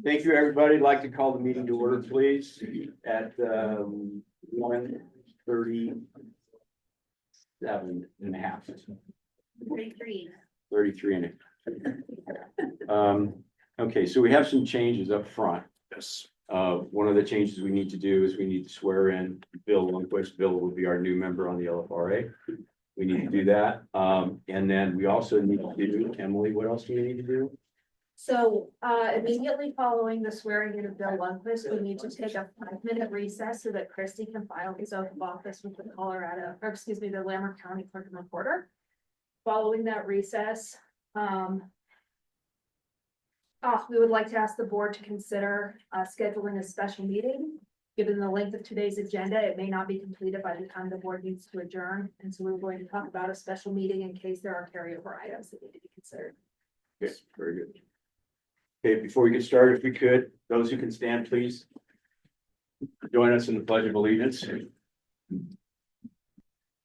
Thank you, everybody. I'd like to call the meeting to order, please, at 1:37.5. 33.5. Okay, so we have some changes up front. Yes. One of the changes we need to do is we need to swear in Bill Lundquist. Bill will be our new member on the LFRA. We need to do that. And then we also need to do, Emily, what else do we need to do? So immediately following the swearing in of Bill Lundquist, we need to take a 5-minute recess so that Christy can file his oath of office with the the Lamar County Clerk and Recorder. Following that recess, we would like to ask the board to consider scheduling a special meeting. Given the length of today's agenda, it may not be completed by the time the board needs to adjourn. And so we're going to talk about a special meeting in case there are carryover items that need to be considered. Yes, very good. Okay, before we get started, if we could, those who can stand, please join us in the Pledge of Allegiance.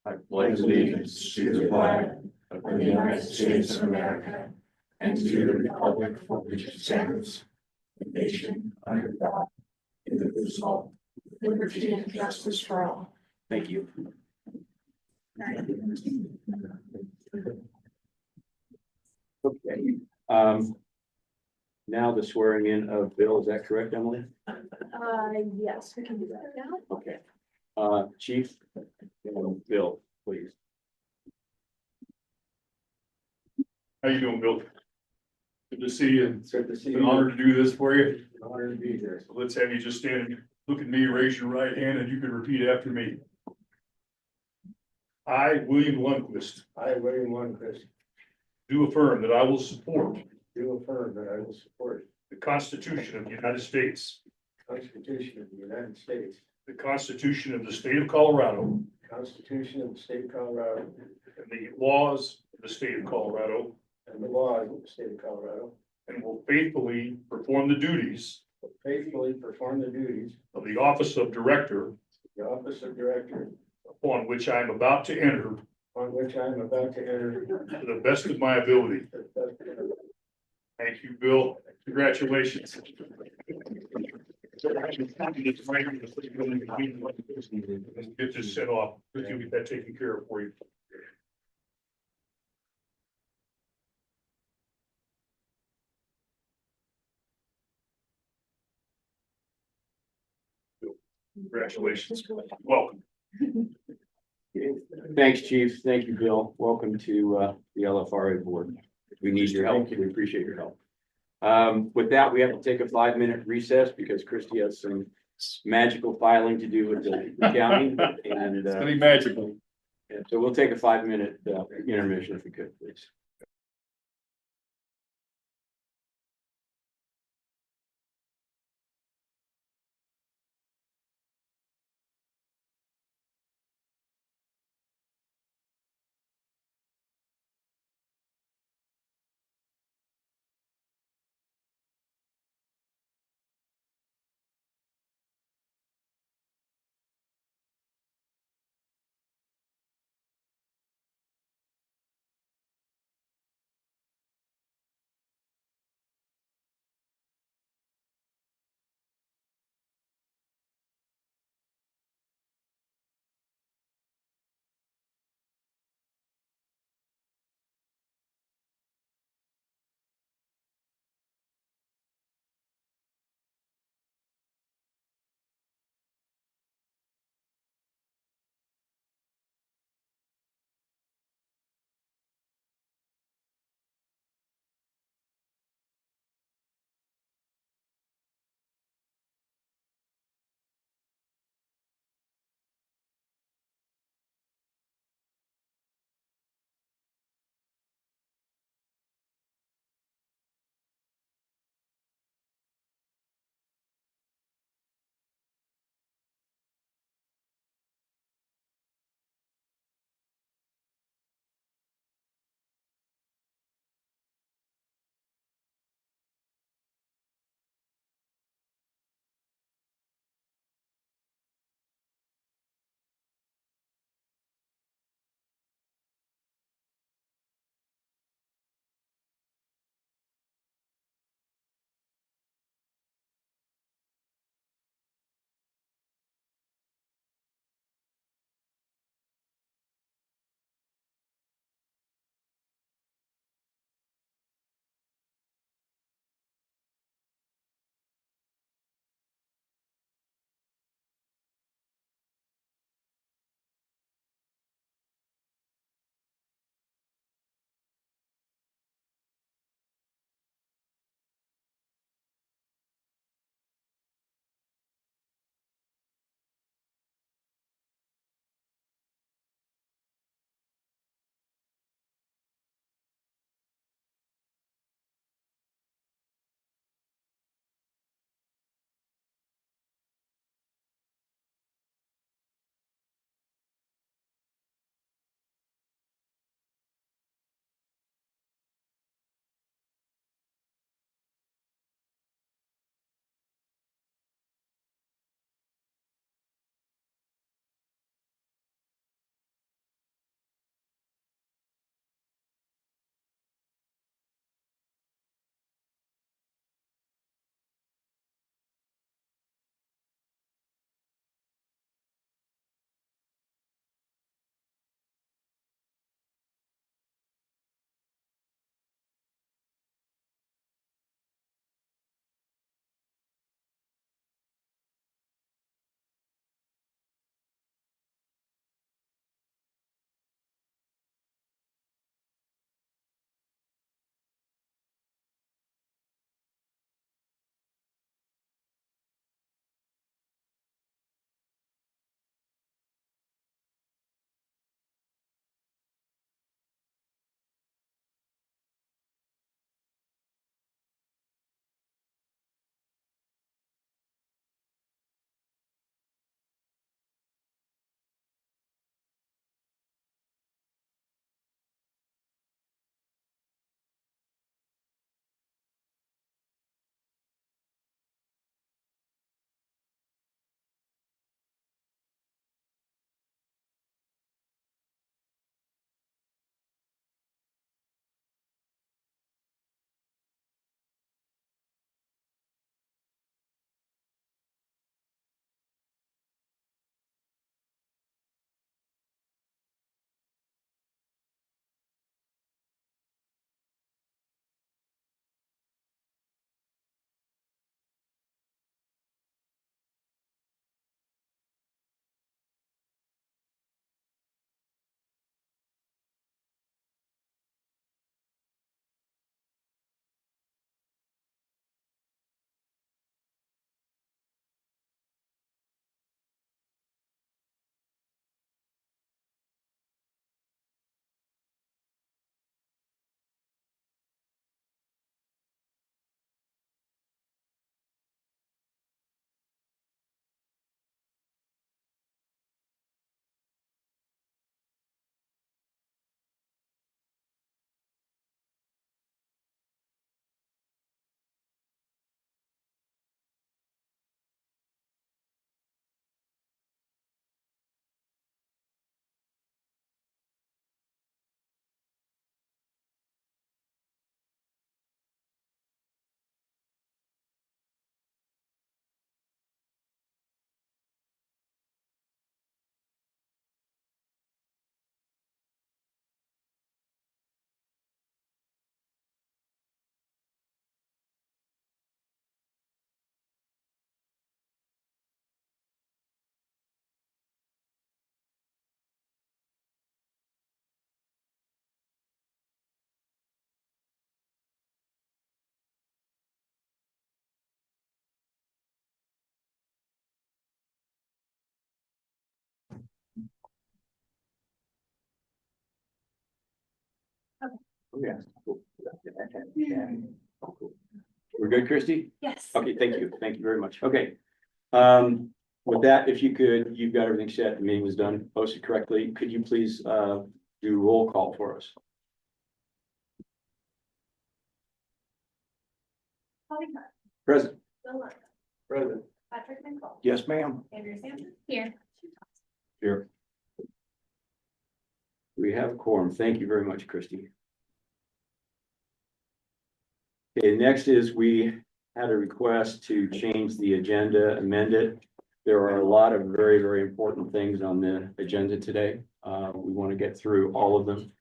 I pledge allegiance to the flag of the United States of America and to the republic for which it stands, the nation under God, indivisible, with liberty and justice for all. Thank you. Okay. Now the swearing in of Bill, is that correct, Emily? Yes, we can do that now. Okay. Chief, Bill, please. How you doing, Bill? Good to see you. It's good to see It's an honor to do this for you. Honor to be here. So let's have you just stand and look at me, raise your right hand, and you can repeat after me. I, William Lundquist, I, William Lundquist, do affirm that I will support do affirm that I will support the Constitution of the United States, the Constitution of the United States, the Constitution of the State of Colorado, the Constitution of the State of Colorado, and the laws of the State of Colorado, and the laws of the State of Colorado, and will faithfully perform the duties faithfully perform the duties of the office of Director of the office of Director, upon which I am about to enter on which I am about to enter. to the best of my ability. Thank you, Bill. Congratulations. Get this set off. We can get that taken care of for you. Congratulations. Welcome. Thanks, Chief. Thank you, Bill. Welcome to the LFRA board. We need your help. We appreciate your help. With that, we have to take a 5-minute recess because Christy has some magical filing to do with the county. And It's gonna be magical. so we'll take a 5-minute intermission if we could, please. Yeah. We're good, Christie? Yes. Okay, thank you. Thank you very much. Okay. With that, if you could, you've got everything set, the meeting was done, posted correctly. Could you please, do roll call for us? Holly Clark, Present. Bill Lundquist, President. Patrick McCall, Yes, ma'am. Andrew Sampson. Here. Here. We have a quorum. Thank you very much, Christie. Okay, next is we had a request to change the agenda, amend it. There are a lot of very, very important things on the agenda today. We want to get through all of them.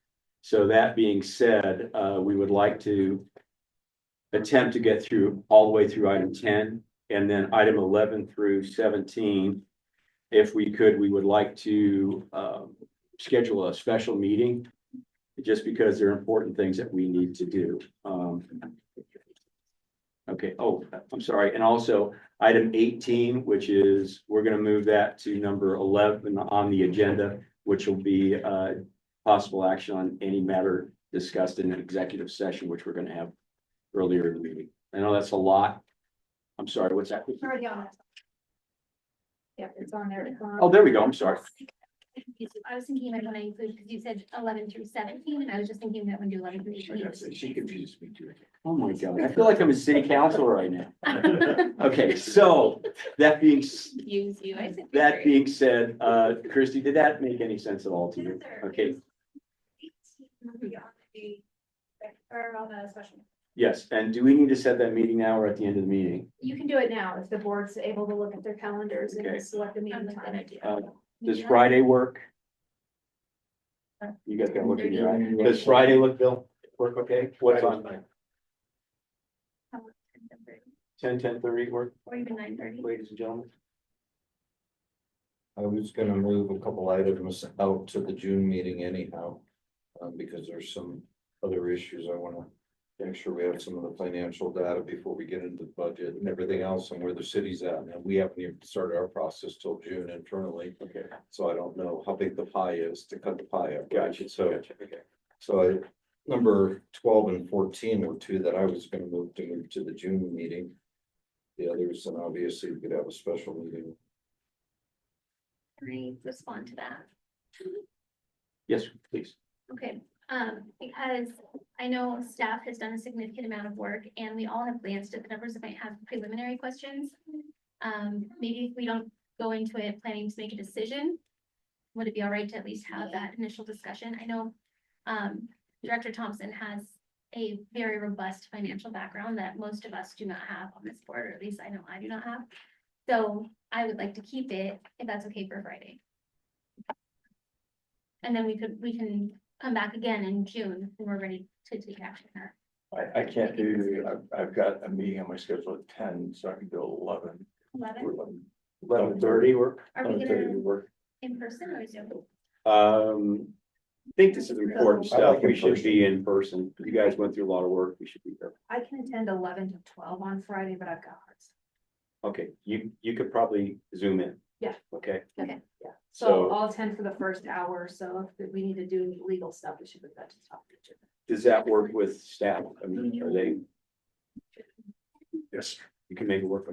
So that being said, we would like to attempt to get through all the way through item 10 and then item 11 through 17. If we could, we would like to schedule a special meeting just because there are important things that we need to do. Okay, oh, I'm sorry. And also item 18, which is, we're going to move that to number 11 on the agenda, which will be possible action on any matter discussed in an executive session, which we're going to have earlier in the meeting. I know that's a lot. I'm sorry, what's that? It's already on. Yeah, it's on there. It's on. Oh, there we go. I'm sorry. I was thinking about when I include, because you said 11 through 17, and I was just thinking that when you 11 through 18. She confused me too. Oh my God, I feel like I'm a city councilor right now. Okay, so that being, Use you. I said that being said, Christie, did that make any sense at all to you? Okay, Or on a special. yes, and do we need to set that meeting now or at the end of the meeting? You can do it now if the board's able to look at their calendars Okay. and select a meeting time. Does Friday work? You guys gotta look at your eye. Does Friday look, Bill, work okay? What's on? 10:30 work, Or even 9:30. ladies and gentlemen? I was gonna move a couple items out to the June meeting anyhow, because there's some other issues I wanna make sure we have some of the financial data before we get into the budget and everything else and where the city's at. And we haven't even started our process till June internally, Okay, so I don't know how big the pie is to cut the pie up. gotcha, So, okay. so number 12 and 14 were two that I was gonna move to the June meeting. The others, and obviously we could have a special meeting. Can I respond to that? Yes, please. Okay, because I know staff has done a significant amount of work and we all have glanced at the numbers that might have preliminary questions. Maybe if we don't go into it planning to make a decision, would it be all right to at least have that initial discussion? I know Director Thompson has a very robust financial background that most of us do not have on this board, or at least I know I do not have. So I would like to keep it, if that's okay, for Friday. And then we can come back again in June when we're ready to take action. I can't do, I've got a meeting on my schedule at 10, so I can go 11. 11:30 work? Are we 11:30 gonna would work. in person or Zoom? I think this is important I stuff. like We in should person. be in person. You guys went through a lot of work. We should be there. I can attend 11 to 12 on Friday, but I've got hearts. Okay, you could probably zoom in. Yeah. Okay, Okay. Yeah, So- so I'll attend for the first hour, so if we need to do legal stuff, we should put that to stop. does that work with staff? I mean, are they, Yes. you can make it work?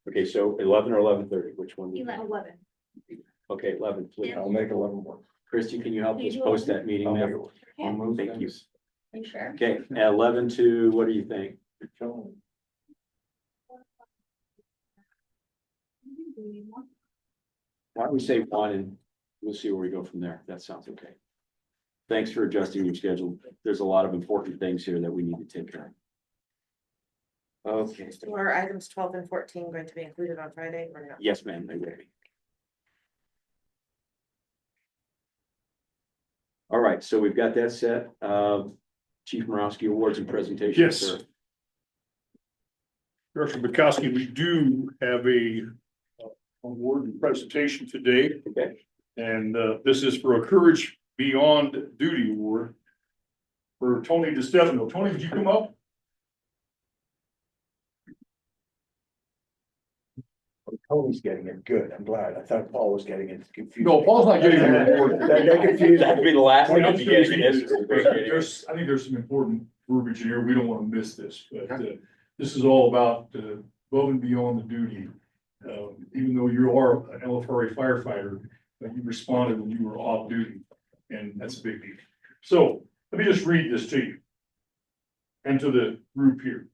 Okay, so 11 or 11:30, which one? 11. Okay, 11, please. I'll make 11 work. Christie, can you help us post that meeting I'll make there? it work. I'll move. Thank you. Are you sure? Okay, at 11 to, what do you think? Why don't we say 1 and we'll see where we go from there. That sounds okay. Thanks for adjusting your schedule. There's a lot of important things here that we need to take care of. Okay, So are items 12 and 14 going to be included on Friday or not? yes, ma'am, they will be. All right, so we've got that set. Chief Morowski, awards and presentations. Yes. sir. Director Bukowski, we do have a award and presentation today. Okay, And this is for a Courage Beyond Duty Award for Tony Distefano. Tony, would you come up? Tony's getting it, good, I'm glad, I thought Paul was getting it confused. No, Paul's not getting it. That confused. That'd be the last thing Well, to be getting this. I think there's some important verbiage in here. We don't want to miss this, but this is all about above and beyond the duty. Even though you are an LFRA firefighter, you responded when you were off duty, and that's a big deal. So let me just read this to you and to the group here.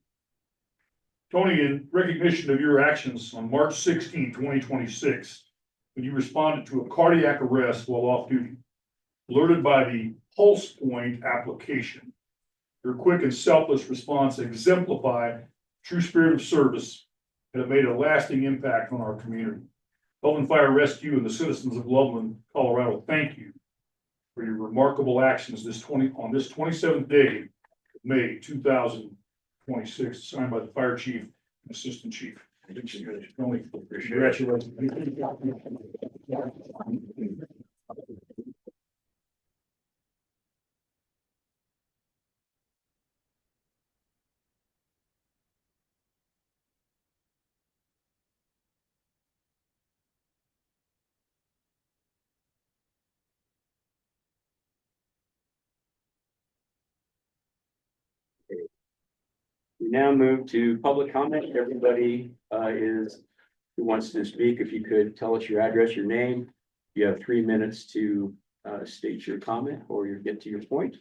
Tony, in recognition of your actions on March 16, 2026, when you responded to a cardiac arrest while off duty, alerted by the Pulse Point application, your quick and selfless response exemplified true spirit of service and have made a lasting impact on our community. Loveland Fire Rescue and the citizens of Loveland, Colorado, thank you for your remarkable actions on this 27th day of May 2026, signed by the fire chief and assistant chief. Tony, congratulations. We now move to public comment. Everybody who wants to speak, if you could tell us your address, your name. You have 3 minutes to state your comment or you get to your point.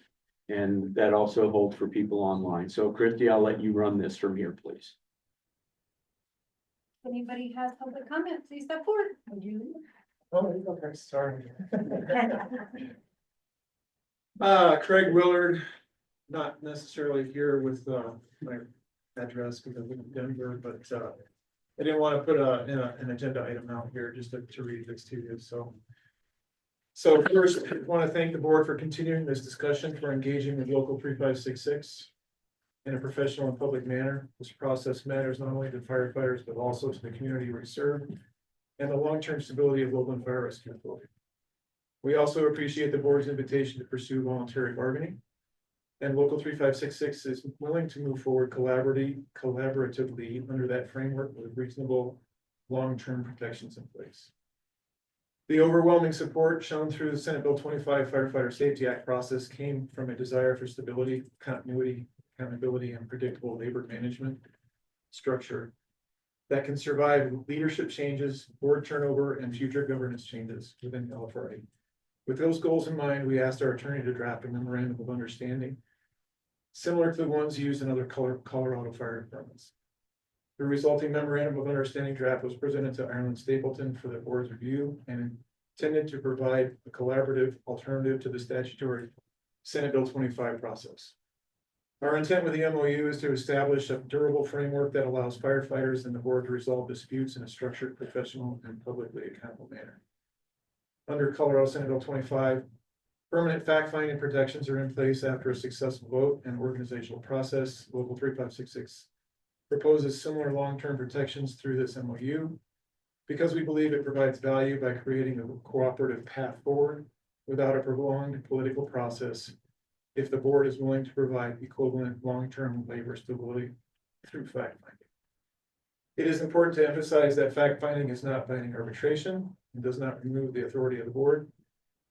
And that also holds for people online. So Christy, I'll let you run this from here, please. If anybody has public comment, please step forward. Oh, okay, sorry. Craig Willard, not necessarily here with my address because I live in Denver, but I didn't want to put an agenda item out here just to read this to you. So first, I want to thank the board for continuing this discussion, for engaging with Local 3566 in a professional and public manner. This process matters not only to firefighters, but also to the community we serve and the long-term stability of Loveland Fire Rescue Authority. We also appreciate the board's invitation to pursue voluntary bargaining. And Local 3566 is willing to move forward collaboratively under that framework with reasonable long-term protections in place. The overwhelming support shown through the Senate Bill 25 Firefighter Safety Act process came from a desire for stability, continuity, accountability, and predictable labor management structure that can survive leadership changes, board turnover, and future governance changes within LFRA. With those goals in mind, we asked our attorney to draft a memorandum of understanding similar to the ones used in other Colorado fire departments. The resulting memorandum of understanding draft was presented to Ireland Stapleton for the board's review and intended to provide a collaborative alternative to the statutory Senate Bill 25 process. Our intent with the MOU is to establish a durable framework that allows firefighters and the board to resolve disputes in a structured, professional, and publicly accountable manner. Under Colorado Senate Bill 25, permanent fact-finding protections are in place after a successful vote and organizational process. Local 3566 proposes similar long-term protections through this MOU because we believe it provides value by creating a cooperative path forward without a prolonged political process if the board is willing to provide equivalent long-term labor stability through fact-finding. It is important to emphasize that fact-finding is not binding arbitration and does not remove the authority of the board.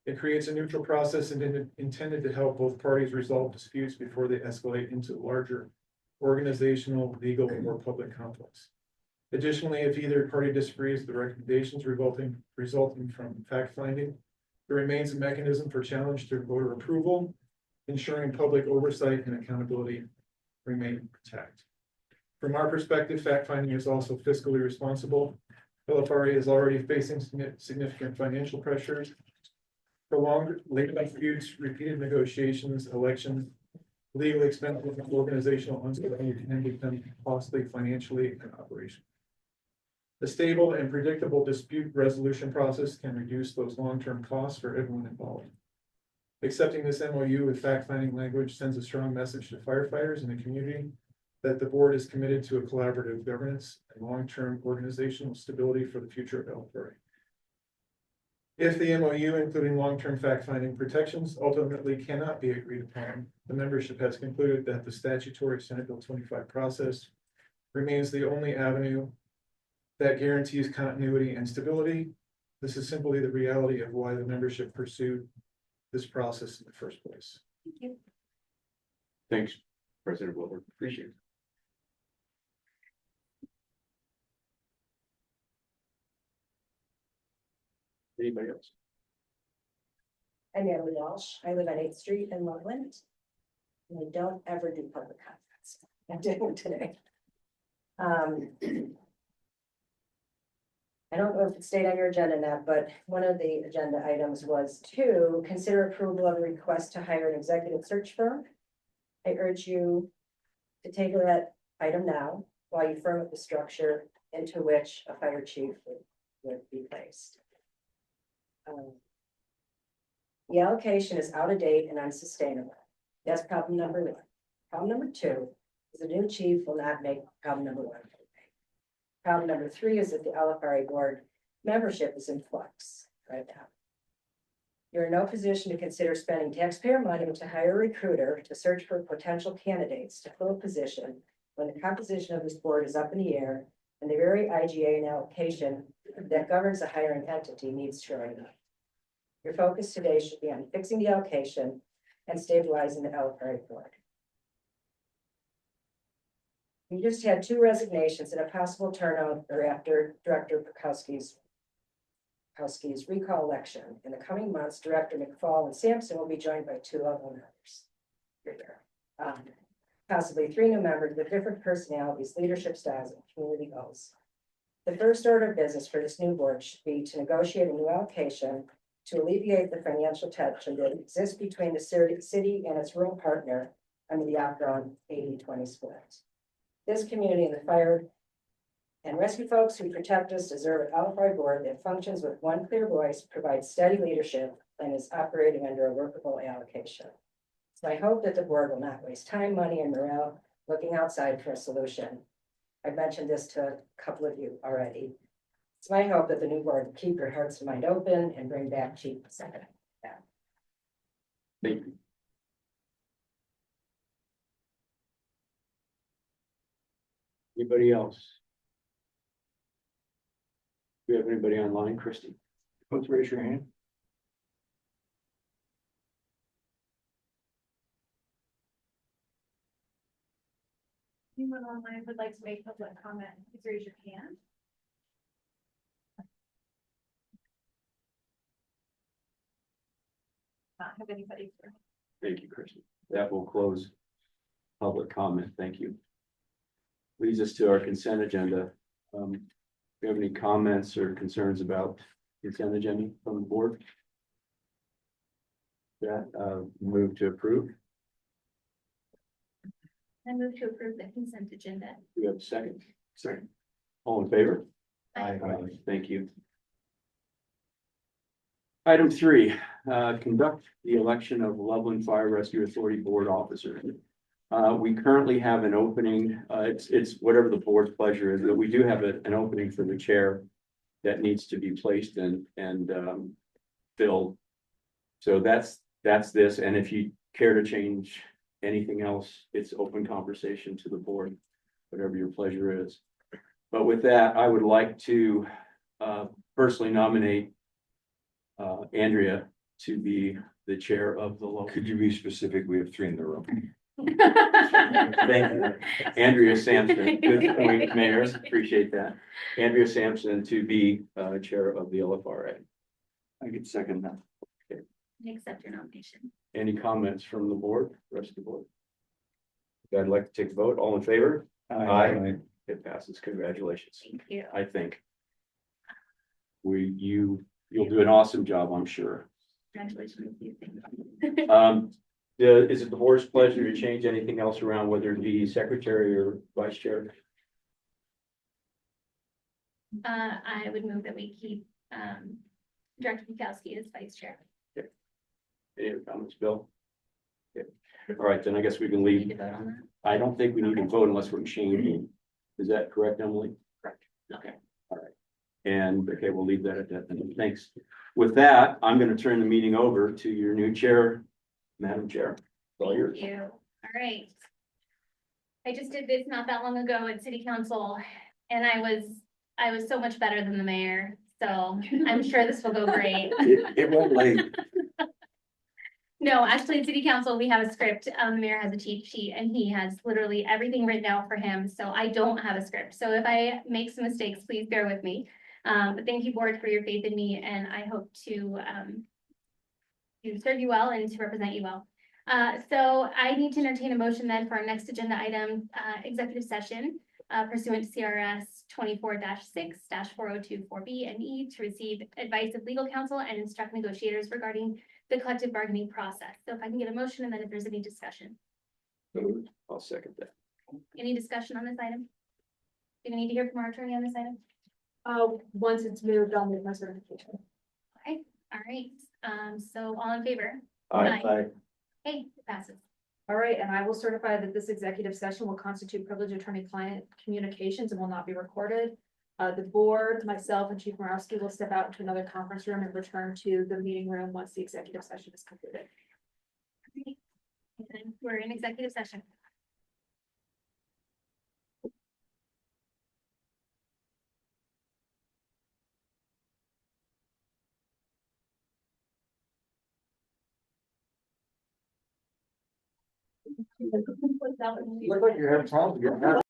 It creates a neutral process intended to help both parties resolve disputes before they escalate into larger organizational, legal, or public conflicts. Additionally, if either party disagrees with the recommendations resulting from fact-finding, there remains a mechanism for challenge to voter approval, ensuring public oversight and accountability remain intact. From our perspective, fact-finding is also fiscally responsible. LFRA is already facing significant financial pressures. Prolonged labor disputes, repeated negotiations, elections, legal expenses, and organizational uncertainty can become costly financially and operationally. The stable and predictable dispute resolution process can reduce those long-term costs for everyone involved. Accepting this MOU with fact-finding language sends a strong message to firefighters and the community that the board is committed to a collaborative governance and long-term organizational stability for the future of LFRA. If the MOU, including long-term fact-finding protections, ultimately cannot be agreed upon, the membership has concluded that the statutory Senate Bill 25 process remains the only avenue that guarantees continuity and stability. This is simply the reality of why the membership pursued this process in the first place. Thank you. Thanks, President Wilbur. Appreciate it. Anybody else? I'm Natalie Walsh. I live on 8th Street in Loveland. And I don't ever do public comments. I'm doing today. I don't know if it stayed on your agenda or not, but one of the agenda items was to consider approval of a request to hire an executive search firm. I urge you to table that item now while you firm up the structure into which a fire chief would be placed. The allocation is out of date and unsustainable. That's problem number one. Problem number two is the new chief will not make problem number one. Problem number three is that the LFRA board membership is in flux right now. You're in no position to consider spending taxpayer money to hire a recruiter to search for potential candidates to fill a position when the composition of this board is up in the air and the very IGA and allocation that governs the hiring entity needs shoring up. Your focus today should be on fixing the allocation and stabilizing the LFRA board. We just had 2 resignations and a possible turnover after Director Pukowski's recall election. In the coming months, Director McFall and Sampson will be joined by 2 other members. Possibly 3 new members with different personalities, leadership styles, and community goals. The first order of business for this new board should be to negotiate a new allocation to alleviate the financial tension that exists between the city and its rural partner under the outgrown 80-20 split. This community and the fire and rescue folks who protect us deserve an LFRA board that functions with one clear voice, provides steady leadership, and is operating under a workable allocation. So I hope that the board will not waste time, money, and morale looking outside for a solution. I've mentioned this to a couple of you already. It's my hope that the new board will keep your hearts and mind open and bring back Chief Second. Thank you. Anybody else? Do we have anybody online, Christy? Please raise your hand. Anyone online would like to make public comment, please raise your hand. Not have anybody. Thank you, Christy. That will close public comment. Thank you. Leads us to our consent agenda. Do you have any comments or concerns about consent agenda from the board? That move to approve. I move to approve the consent agenda. Do we have a second? Second. All in favor? Aye. Thank you. Item 3, conduct the election of Loveland Fire Rescue Authority Board officer. We currently have an opening. It's whatever the board's pleasure is, but we do have an opening for the chair that needs to be placed and filled. So that's this. And if you care to change anything else, it's open conversation to the board, whatever your pleasure is. But with that, I would like to personally nominate Andrea to be the chair of the local. Could you be specific? We have 3 in the room. Thank you. Andrea Sampson, good point, Mayor, appreciate that. Andrea Sampson to be chair of the LFRA. I could second that. I accept your nomination. Any comments from the board, rest of the board? I'd like to take a vote. All in favor? Aye. It passes. Congratulations. Thank you. I think. You'll do an awesome job, I'm sure. Congratulations. You think. Is it the board's pleasure to change anything else around, whether it be secretary or vice chair? I would move that we keep Director Pukowski as vice chair. Any other comments, Bill? Okay. All right, then I guess we can Need to leave. vote on that? I don't think we need to vote unless we're changing. Is that correct, Emily? Correct. Okay. All right. And, okay, we'll leave that at that. Then. Thanks. With that, I'm going to turn the meeting over to your new chair, Madam Chair. All yours. Thank you. All right. I just did this not that long ago at City Council, and I was I was so much better than the mayor, so I'm sure this will go great. It went late. No, actually, city council, we have a script. The mayor has a cheat sheet and he has literally everything written out for him. So I don't have a script. So if I make some mistakes, please bear with me. But thank you, board, for your faith in me, and I hope to serve you well and to represent you well. So I need to entertain a motion then for our next agenda item, executive session pursuant to CRS 24-6-4024B and E to receive advice of legal counsel and instruct negotiators regarding the collective bargaining process. So if I can get a motion and then if there's any discussion. Moved. I'll second that. Any discussion on this item? Do we need to hear from our attorney on this item? Once it's moved, I'll move my certification. Okay, all right. So all in favor? Aye. Okay, it passes. All right, and I will certify that this executive session will constitute privileged attorney-client communications and will not be recorded. The board, myself, and Chief Morowski will step out into another conference room and return to the meeting room once the executive session is concluded. And we're in executive session. Look like you're having problems getting out.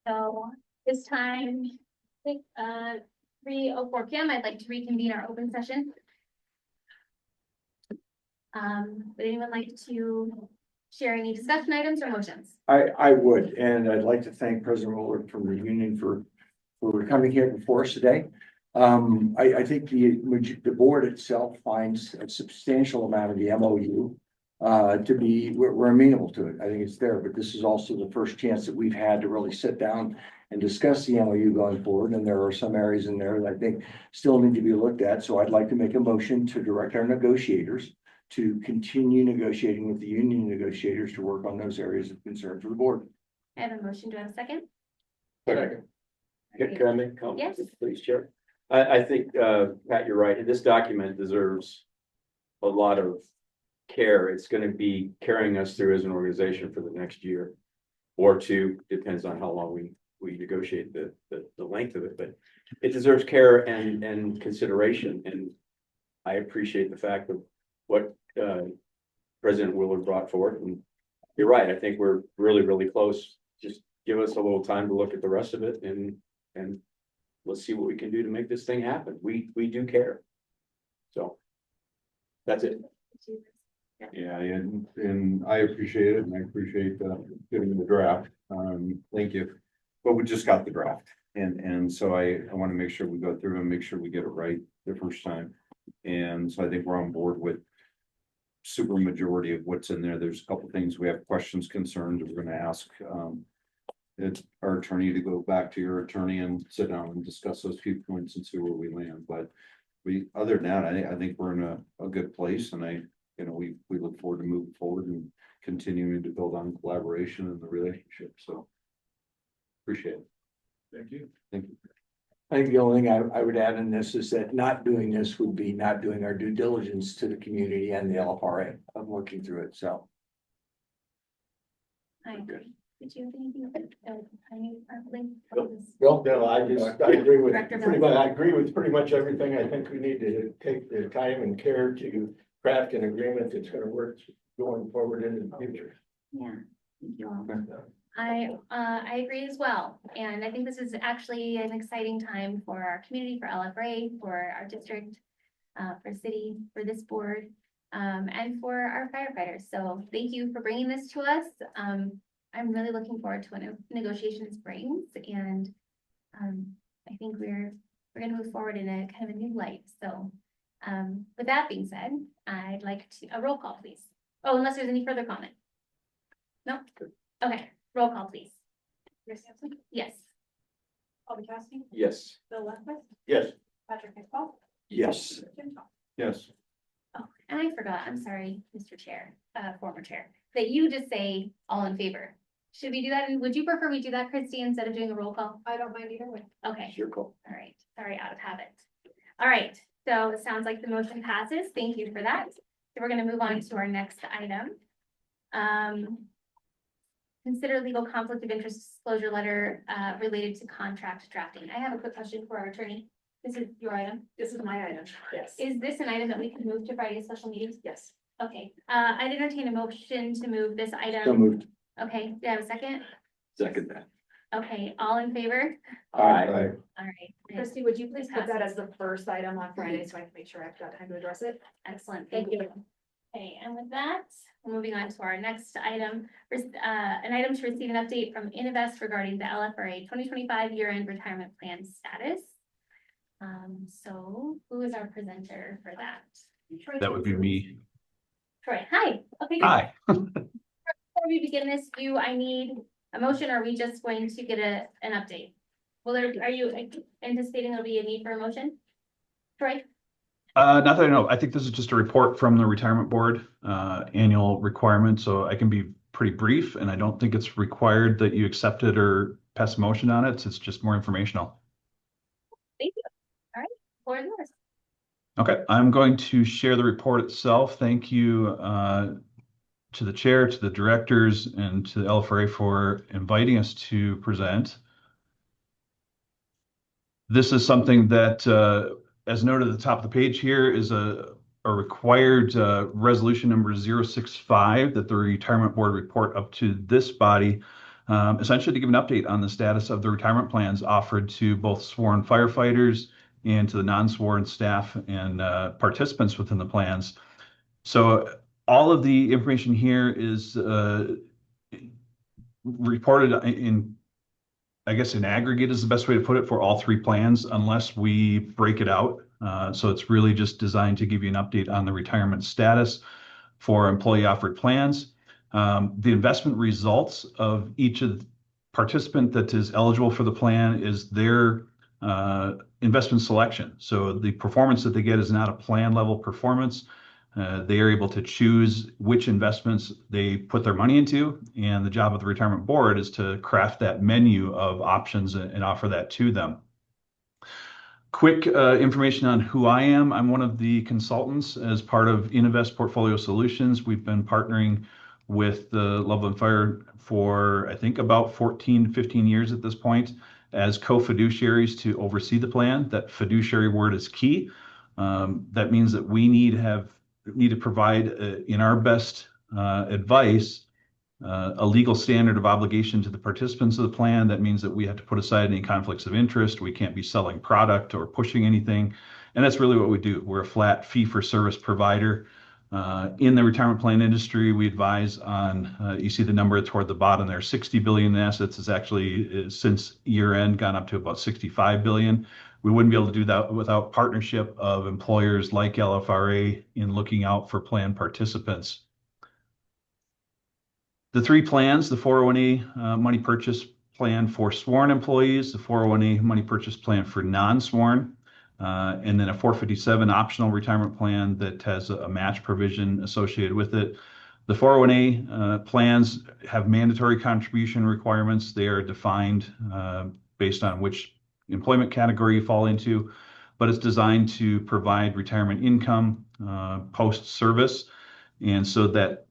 So this time, I think, 3:04 p.m., I'd like to reconvene our open session. Would anyone like to share any discussion items or motions? I would, and I'd like to thank President Willard from the union for coming here before us today. I think the board itself finds a substantial amount of the MOU to be, we're amenable to it. I think it's there, but this is also the first chance that we've had to really sit down and discuss the MOU going forward. And there are some areas in there that I think still need to be looked at. So I'd like to make a motion to direct our negotiators to continue negotiating with the union negotiators to work on those areas of concern for the board. I have a motion. Do I have a second? Second. Can I make a comment? Yes. Please, Chair. I think, Pat, you're right. This document deserves a lot of care. It's going to be carrying us through as an organization for the next year or two, depends on how long we negotiate the length of it, but it deserves care and consideration. And I appreciate the fact of what President Willard brought forth. And you're right. I think we're really, really close. Just give us a little time to look at the rest of it and let's see what we can do to make this thing happen. We do care. So that's it. Yeah, and I appreciate it, and I appreciate getting the draft. Thank you. But we just got the draft, and so I want to make sure we go through and make sure we get it right the first time. And so I think we're on board with super majority of what's in there. There's a couple things we have questions, concerns that we're going to ask it's our attorney to go back to your attorney and sit down and discuss those few points and see where we land. But other than that, I think we're in a good place, and we look forward to moving forward and continuing to build on collaboration and the relationship. So appreciate it. Thank you. Thank you. I think the only thing I would add in this is that not doing this would be not doing our due diligence to the community and the LFRA of working through it. So. I agree. Did you have anything? Bill, no, I agree with Director pretty much, I agree with pretty much everything. I think we need to take the time and care to craft an agreement that's gonna work going forward into the future. Yeah, thank you all. I agree as well. And I think this is actually an exciting time for our community, for LFRA, for our district, for city, for this board, and for our firefighters. So thank you for bringing this to us. I'm really looking forward to what negotiations brings, and I think we're going to move forward in a kind of a new light. So with that being said, I'd like a roll call, please. Oh, unless there's any further comment. No? Okay, roll call, please. Chris Hansen, Yes. Colby Cassidy, Yes. Bill Lundquist, Yes. Patrick McFall, Yes. Jim Tom. Yes. Oh, and I forgot, I'm sorry, Mr. Chair, former chair, that you just say all in favor. Should we do that? And would you prefer we do that, Christy, instead of doing a roll call? I don't mind either way. Okay, Your call. all right, sorry, out of habit. All right, so it sounds like the motion passes. Thank you for that. So we're gonna move on to our next item. Consider legal conflict of interest disclosure letter related to contract drafting. I have a quick question for our attorney. This is your item. This is my item. Yes. Is this an item that we can move to Friday's special meetings? Yes. Okay, I'd entertain a motion to move this So item. moved. Okay, do I have a second? Second that. Okay, all in favor? Aye. All right. Christy, would you please put that Passes. as the first item on Friday so I can make sure I've got time to address it? Excellent, thank you. Okay, and with that, we're moving on to our next item, an item to receive an update from Innovest regarding the LFRA 2025 year-end retirement plan status. So who is our presenter for that? That would be me. Troy, hi. Okay, good. Hi. Before we begin this, do I need a motion, or are we just going to get an update? Are you anticipating there'll be a need for a motion? Troy? Not that I know. I think this is just a report from the retirement board, annual requirement, so I can be pretty brief, and I don't think it's required that you accept it or pass a motion on it. It's just more informational. Thank you. All right, floor is yours. Okay, I'm going to share the report itself. Thank you to the chair, to the directors, and to the LFRA for inviting us to present. This is something that, as noted at the top of the page here, is a required resolution number 065 that the retirement board report up to this body essentially to give an update on the status of the retirement plans offered to both sworn firefighters and to the non-sworn staff and participants within the plans. So all of the information here is reported in, I guess, in aggregate is the best way to put it for all three plans, unless we break it out. So it's really just designed to give you an update on the retirement status for employee offered plans. The investment results of each of the participant that is eligible for the plan is their investment selection. So the performance that they get is not a plan level performance. They are able to choose which investments they put their money into, and the job of the retirement board is to craft that menu of options and offer that to them. Quick information on who I am. I'm one of the consultants as part of Innovest Portfolio Solutions. We've been partnering with the Loveland Fire for, I think, about 14 to 15 years at this point as co-fiduciaries to oversee the plan. That fiduciary word is key. That means that we need to provide, in our best advice, a legal standard of obligation to the participants of the plan. That means that we have to put aside any conflicts of interest. We can't be selling product or pushing anything. And that's really what we do. We're a flat fee for service provider. In the retirement plan industry, we advise on, you see the number toward the bottom there, 60 billion in assets is actually, since year end, gone up to about 65 billion. We wouldn't be able to do that without partnership of employers like LFRA in looking out for plan participants. The three plans, the 401A money purchase plan for sworn employees, the 401A money purchase plan for non-sworn, and then a 457 optional retirement plan that has a match provision associated with it. The 401A plans have mandatory contribution requirements. They are defined based on which employment category you fall into, but it's designed to provide retirement income post-service. And so that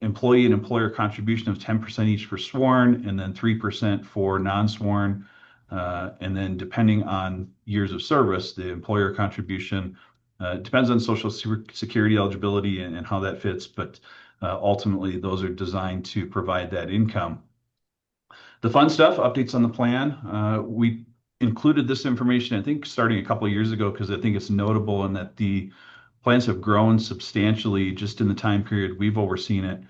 employee and employer contribution of 10% each for sworn and then 3% for non-sworn. And then depending on years of service, the employer contribution depends on Social Security eligibility and how that fits, but ultimately those are designed to provide that income. The fun stuff, updates on the plan. We included this information, I think, starting a couple of years ago, because I think it's notable in that the plans have grown substantially just in the time period we've overseen it.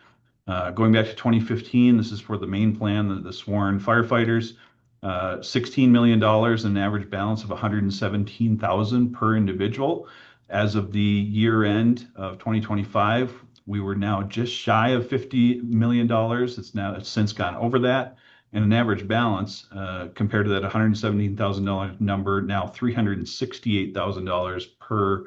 Going back to 2015, this is for the main plan, the sworn firefighters, $16 million and an average balance of $117,000 per individual. As of the year end of 2025, we were now just shy of $50 million. It's since gone over that. And an average balance compared to that $117,000 number, now $368,000 per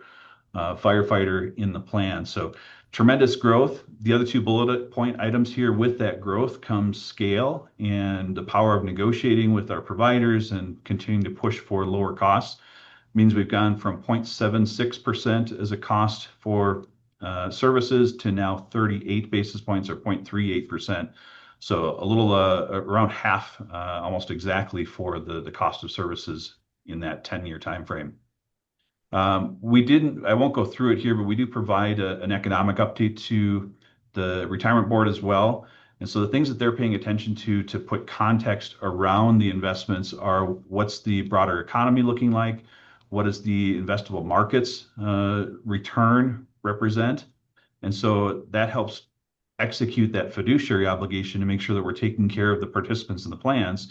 firefighter in the plan. So tremendous growth. The other two bullet point items here, with that growth comes scale and the power of negotiating with our providers and continuing to push for lower costs. Means we've gone from 0.76% as a cost for services to now 38 basis points or 0.38%. So a little around half, almost exactly, for the cost of services in that 10-year time frame. I won't go through it here, but we do provide an economic update to the retirement board as well. And so the things that they're paying attention to put context around the investments are, what's the broader economy looking like? What does the investable markets return represent? And so that helps execute that fiduciary obligation to make sure that we're taking care of the participants in the plans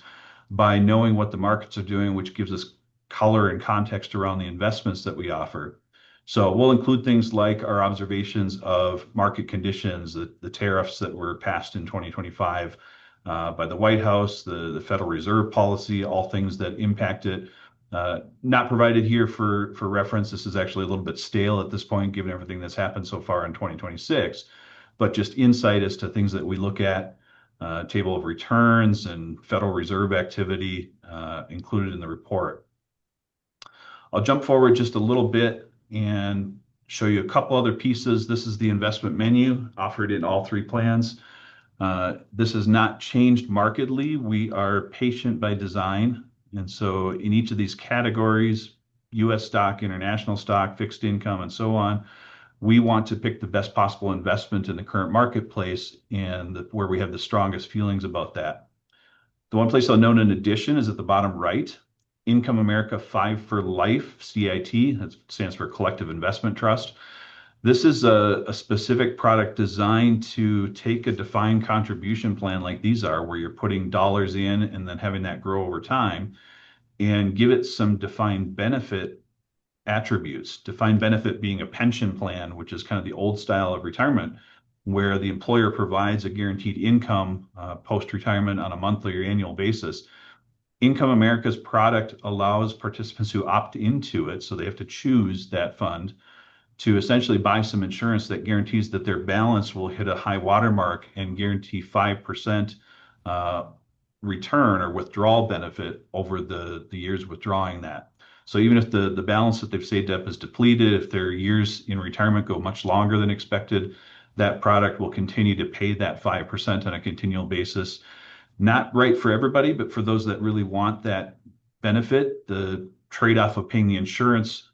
by knowing what the markets are doing, which gives us color and context around the investments that we offer. So we'll include things like our observations of market conditions, the tariffs that were passed in 2025 by the White House, the Federal Reserve policy, all things that impact it. Not provided here for reference. This is actually a little bit stale at this point, given everything that's happened so far in 2026, but just insight as to things that we look at, table of returns and Federal Reserve activity included in the report. I'll jump forward just a little bit and show you a couple other pieces. This is the investment menu offered in all three plans. This has not changed markedly. We are patient by design. And so in each of these categories, US stock, international stock, fixed income, and so on, we want to pick the best possible investment in the current marketplace and where we have the strongest feelings about that. The one place I'll note in addition is at the bottom right, Income America 5 for Life, CIT, that stands for Collective Investment Trust. This is a specific product designed to take a defined contribution plan like these are, where you're putting dollars in and then having that grow over time, and give it some defined benefit attributes. Defined benefit being a pension plan, which is kind of the old style of retirement, where the employer provides a guaranteed income post-retirement on a monthly or annual basis. Income America's product allows participants who opt into it, so they have to choose that fund, to essentially buy some insurance that guarantees that their balance will hit a high watermark and guarantee 5% return or withdrawal benefit over the years withdrawing that. So even if the balance that they've saved up is depleted, if their years in retirement go much longer than expected, that product will continue to pay that 5% on a continual basis. Not right for everybody, but for those that really want that benefit, the trade-off of paying the insurance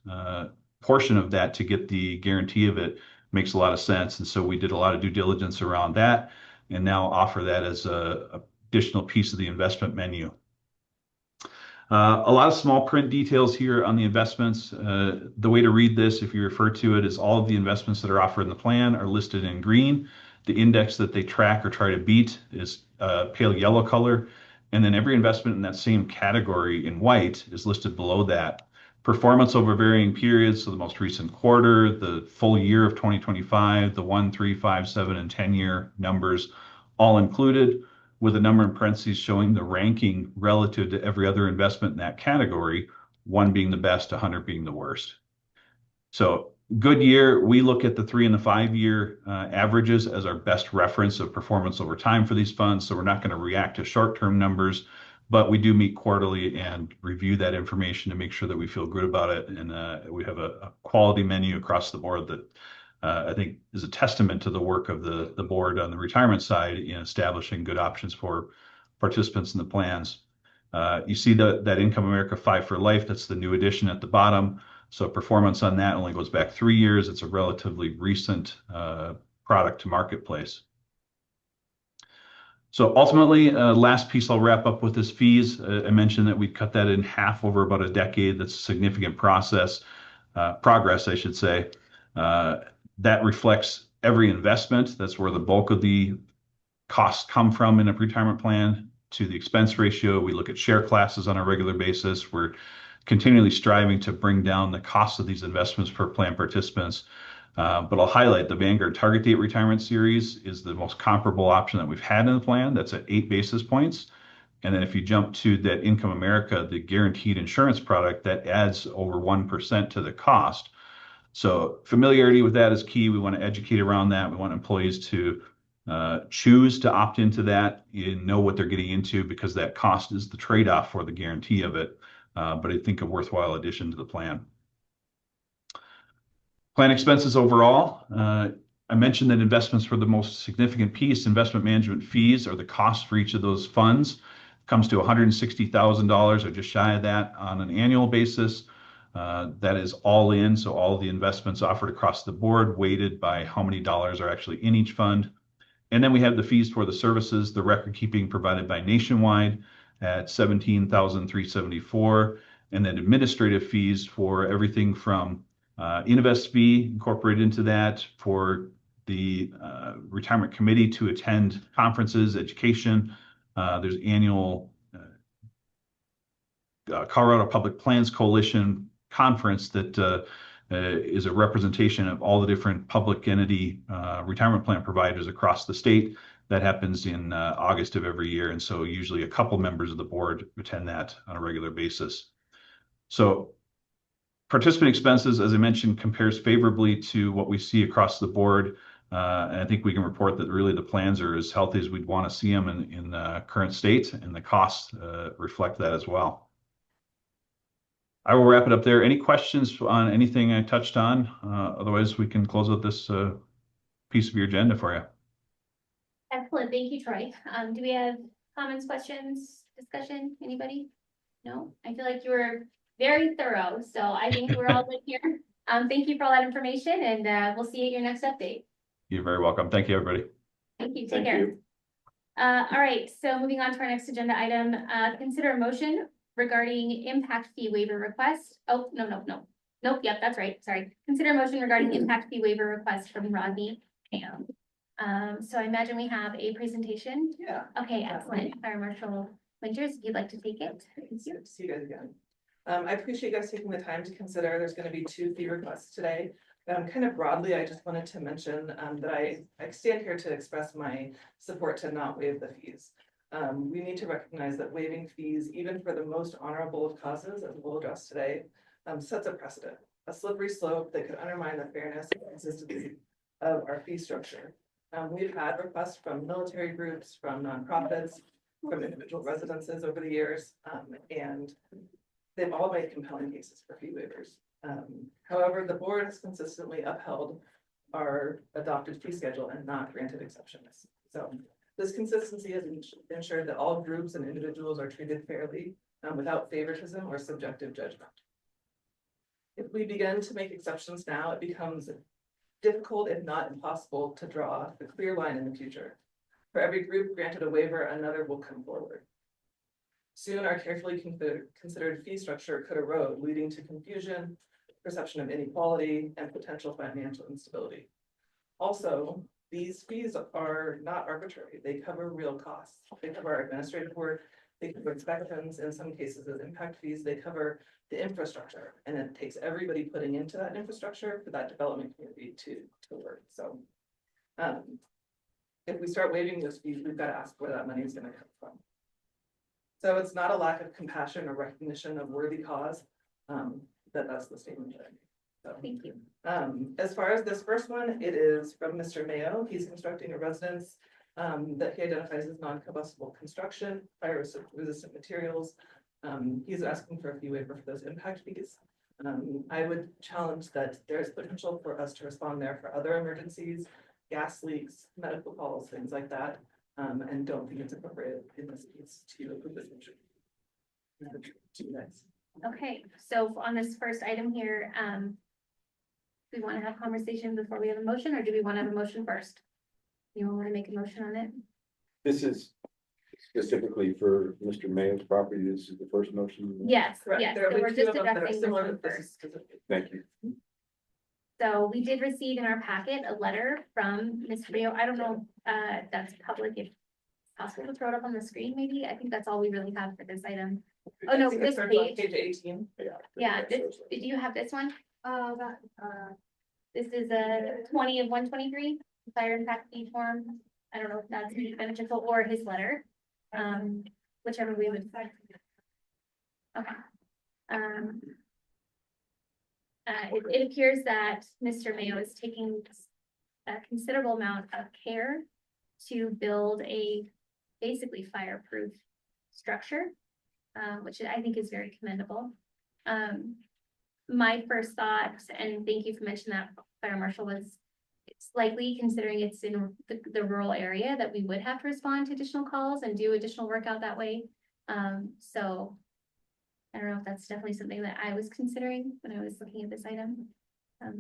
portion of that to get the guarantee of it makes a lot of sense. And so we did a lot of due diligence around that and now offer that as a additional piece of the investment menu. A lot of small print details here on the investments. The way to read this, if you refer to it, is all of the investments that are offered in the plan are listed in green. The index that they track or try to beat is pale yellow color. And then every investment in that same category in white is listed below that. Performance over varying periods, so the most recent quarter, the full year of 2025, the 1, 3, 5, 7, and 10-year numbers all included, with a number in parentheses showing the ranking relative to every other investment in that category, 1 being the best, 100 being the worst. So good year, we look at the 3 and the 5 year averages as our best reference of performance over time for these funds. So we're not going to react to short-term numbers, but we do meet quarterly and review that information to make sure that we feel good about it. And we have a quality menu across the board that I think is a testament to the work of the board on the retirement side in establishing good options for participants in the plans. You see that Income America 5 for Life, that's the new addition at the bottom. So performance on that only goes back 3 years. It's a relatively recent product to marketplace. So ultimately, last piece I'll wrap up with is fees. I mentioned that we cut that in half over about a decade. That's a significant progress, I should say. That reflects every investment. That's where the bulk of the costs come from in a retirement plan. To the expense ratio, we look at share classes on a regular basis. We're continually striving to bring down the cost of these investments for plan participants. But I'll highlight the Vanguard Target Date Retirement Series is the most comparable option that we've had in the plan. That's at 8 basis points. And then if you jump to that Income America, the guaranteed insurance product, that adds over 1% to the cost. So familiarity with that is key. We want to educate around that. We want employees to choose to opt into that and know what they're getting into, because that cost is the trade-off for the guarantee of it. But I think a worthwhile addition to the plan. Plan expenses overall. I mentioned that investments were the most significant piece. Investment management fees are the cost for each of those funds. Comes to $160,000 or just shy of that on an annual basis. That is all in, so all of the investments offered across the board, weighted by how many dollars are actually in each fund. And then we have the fees for the services, the record keeping provided by Nationwide at $17,374, and then administrative fees for everything from Innovest fee incorporated into that, for the retirement committee to attend conferences, education. There's annual Colorado Public Plans Coalition conference that is a representation of all the different public entity retirement plan providers across the state. That happens in August of every year. And so usually a couple members of the board attend that on a regular basis. So participant expenses, as I mentioned, compares favorably to what we see across the board. And I think we can report that really the plans are as healthy as we'd want to see them in the current state, and the costs reflect that as well. I will wrap it up there. Any questions on anything I touched on? Otherwise, we can close out this piece of your agenda for you. Excellent. Thank you, Troy. Do we have comments, questions, discussion? Anybody? No? I feel like you were very thorough, so I think we're all good here. Thank you for all that information, and we'll see you at your next update. You're very welcome. Thank you, everybody. Thank you. Take care. All right, so moving on to our next agenda item, consider a motion regarding impact fee waiver request. Oh, no. Nope, yep, that's right, sorry. Consider a motion regarding impact fee waiver request from Rodney Mayo. So I imagine we have a presentation. Yeah. Okay, excellent. Fire Marshal Winters, if you'd like to take it. It's good to see you guys again. I appreciate you guys taking the time to consider. There's gonna be 2 fee requests today. Kind of broadly, I just wanted to mention that I stand here to express my support to not waive the fees. We need to recognize that waiving fees, even for the most honorable of causes, as we'll address today, sets a precedent, a slippery slope that could undermine the fairness and consistency of our fee structure. We've had requests from military groups, from nonprofits, from individual residences over the years, and they've all made compelling cases for fee waivers. However, the board has consistently upheld our adopted fee schedule and not granted exceptions. So this consistency has ensured that all groups and individuals are treated fairly, without favoritism or subjective judgment. If we begin to make exceptions now, it becomes difficult, if not impossible, to draw a clear line in the future. For every group granted a waiver, another will come forward. Soon, our carefully considered fee structure could erode, leading to confusion, perception of inequality, and potential financial instability. Also, these fees are not arbitrary. They cover real costs. They cover our administrative work, they cover inspections, in some cases as impact fees, they cover the infrastructure, and it takes everybody putting into that infrastructure for that development community to work. So if we start waiving those fees, we've got to ask where that money is going to come from. So it's not a lack of compassion or recognition of worthy cause, that's the statement that I made. So, Thank you. as far as this first one, it is from Mr. Mayo. He's constructing a residence that he identifies as non-combustible construction, fire resistant materials. He's asking for a fee waiver for those impact fees. I would challenge that there's potential for us to respond there for other emergencies, gas leaks, medical calls, things like that. And don't think it's appropriate in this case to approve this motion. To you guys. Okay, so on this first item here, we want to have conversation before we have a motion, or do we want to have a motion first? You want to make a motion on it? This is specifically for Mr. Mayo's property. This is the first motion. Yes, Correct. yes, There are so we're only two just of them that are addressing this similar one to this first. specific. Thank you. So we did receive in our packet a letter from Mr. Mayo. I don't know if that's public, if possible to throw it up on the screen, maybe. I think that's all we really have for this item. Oh, no, I think it this starts on page. Page 18. Yeah, do you have this one? This is a 20 of 123, fire impact fee form. I don't know if that's beneficial or his letter. Whichever we would. Okay. It appears that Mr. Mayo is taking a considerable amount of care to build a basically fireproof structure, which I think is very commendable. My first thought, and thank you for mentioning that, Fire Marshal, was it's likely, considering it's in the rural area, that we would have to respond to additional calls and do additional work out that way. So I don't know if that's definitely something that I was considering when I was looking at this item. Let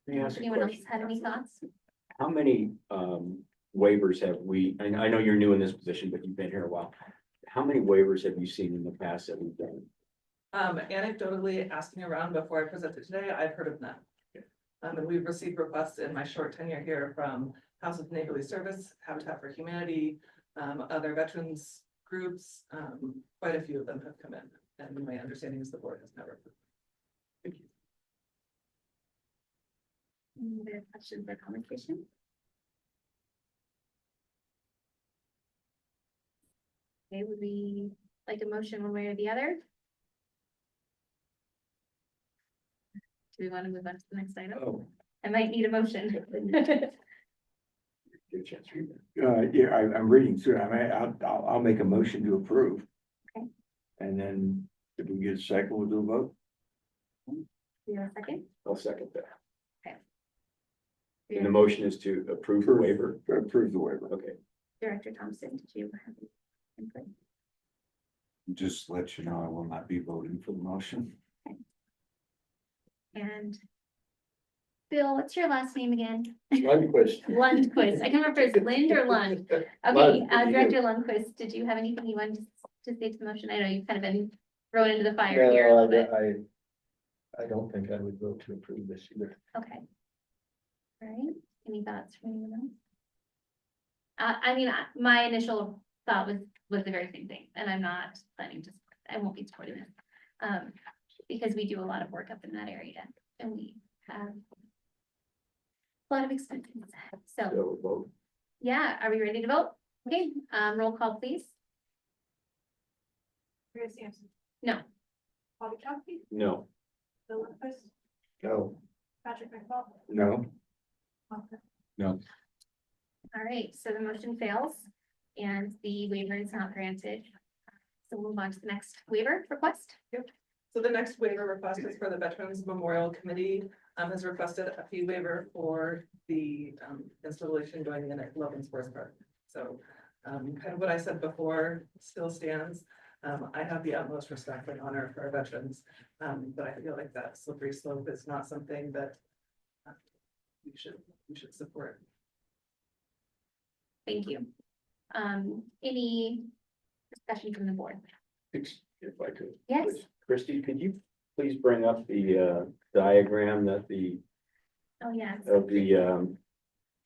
me ask a Anyone else question. had any thoughts? How many waivers have we, I know you're new in this position, but you've been here a while. How many waivers have you seen in the past that we've done? Anecdotally, asking around before I presented today, I've heard of none. And we've received requests in my short tenure here from House of Neighborly Service, Habitat for Humanity, other veterans groups. Quite a few of them have come in, and my understanding is the board has never. Thank you. Any other questions or conversation? Okay, would we like a motion one way or the other? Do we want to move on to the next item? Oh, I might need a motion. good chance. Yeah, I'm reading through, I'll make a motion to approve. Okay. And then if we get a second, we'll do a vote. Do you have a second? I'll second that. Okay. And the motion is to approve the waiver. Approve the waiver. Okay. Director Thompson, did you have input? Just to let you know, I will not be voting for the motion. And Bill, what's your last name again? Lundquist. Lundquist. I can remember if it's Lind or Lund. Okay, Director Lundquist, did you have anything you wanted to say to the motion? I know you've kind of been thrown into the fire here a little bit. I don't think I would vote to approve this either. Okay. All right, any thoughts from anyone else? I mean, my initial thought was the very same thing, and I'm not planning to, I won't be supporting this. Because we do a lot of work up in that area, and we have a lot of expenses, so, yeah, are we ready to vote? Okay, roll call, please. Chris Sampson, No. Bobby Chowski, No. Bill Lundquist, No. Patrick McFall, No, All right, so the motion fails, and the waiver is not granted. So we'll move on to the next waiver request. So the next waiver request is for the Veterans Memorial Committee, has requested a fee waiver for the installation going in at Logan Sports Park. So kind of what I said before still stands. I have the utmost respect and honor for our veterans, but I feel like that slippery slope is not something that we should support. Thank you. Any discussion from the board? If I could. Yes. please. Christie, could you please bring up the diagram that Oh, yeah. of the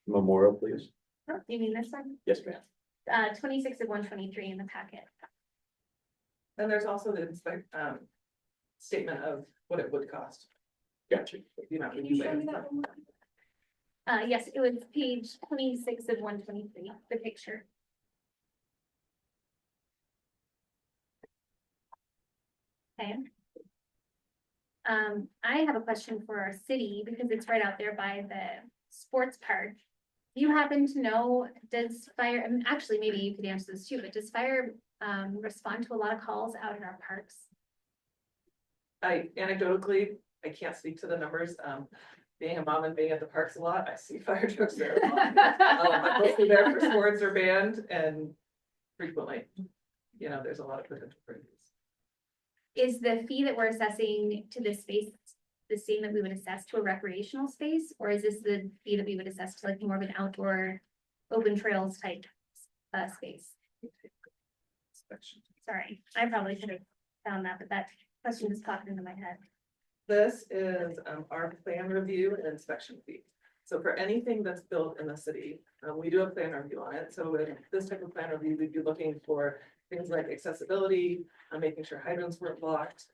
memorial, please? Oh, do you mean this one? Yes, ma'am. 26 of 123 in the packet. And there's also the statement of what it would cost. Gotcha. You know, can you show me that one? Yes, it was page 26 of 123, the picture. Okay. I have a question for our city because it's right out there by the sports park. Do you happen to know, does fire, and actually maybe you could answer this too, but does fire respond to a lot of calls out in our parks? Anecdotally, I can't speak to the numbers. Being a mom and being at the parks a lot, I see fire trucks there. I'm mostly there for sports or band, and frequently, you know, there's a lot of potential for use. Is the fee that we're assessing to this space the same that we would assess to a recreational space? Or is this the fee that we would assess to like more of an outdoor open trails type space? Sorry, I probably should have found that, but that question just popped into my head. This is our plan review and inspection fee. So for anything that's built in the city, we do a plan review on it. So in this type of plan review, we'd be looking for things like accessibility, making sure hydrants weren't blocked,